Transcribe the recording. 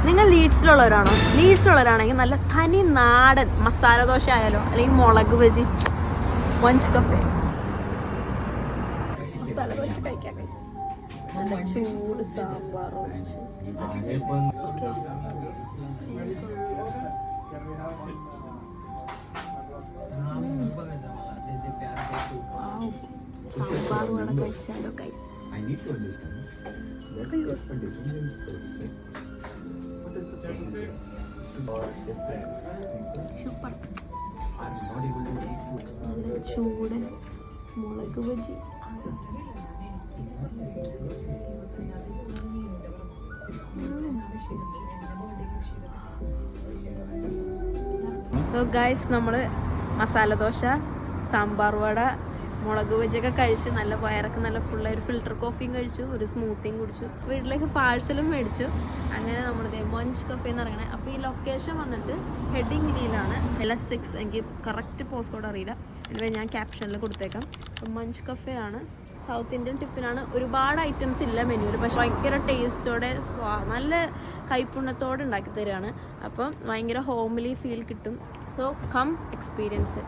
നിങ്ങൾ ലീഡ്സിലുള്ളവരാണെങ്കിൽ നല്ല തനി നാടൻ മസാല ദോശ ആയാലോ അല്ലെങ്കിൽ മുളക് ബജി മഞ്ച് കഫേ മസാല ദോശ കഴിക്കാം നല്ല ചൂട് സാമ്പാർ സാമ്പാർ വേണം കഴിച്ചാലോ ഗൈസ്. സൂപ്പർ നല്ല ചൂടൻ മുളക് ബജി. സോ ഗൈസ് നമ്മൾ മസാല ദോശ സാമ്പാർ വട മുളക് ബജിയൊക്കെ കഴിച്ച് നല്ല വയറൊക്കെ നല്ല ഫുള്ളായി ഒരു ഫിൽറ്റർ കോഫിയും കഴിച്ചു, ഒരു സ്മൂത്തിയും കുടിച്ചു, വീട്ടിലേക്ക് പാഴ്സലും മേടിച്ചു. അങ്ങനെ നമ്മുടെ മഞ്ച് കഫേ എന്ന് പറയുന്നത്. അപ്പോൾ ഈ ലൊക്കേഷൻ വന്നിട്ട് ഹെഡിങ്ങിനിയിലാണ് LS6. എനിക്ക് കറക്റ്റ് പോസ്റ്റ് കോഡ് അറിയില്ല, എനിവേ ഞാൻ ക്യാപ്ഷനിൽ കൊടുത്തേക്കാം. അപ്പം മഞ്ച് കഫേ ആണ്, സൗത്ത് ഇന്ത്യൻ ടിഫിനാണ്. ഒരുപാട് ഐറ്റംസ് ഇല്ല മെനുവിൽ, പക്ഷെ ഭയങ്കര ടേസ്റ്റോടെ നല്ല കൈപ്പുണ്യത്തോടെ ഉണ്ടാക്കി തരികയാണ്. അപ്പം ഭയങ്കര ഹോംലി ഫീൽ കിട്ടും. So come experience.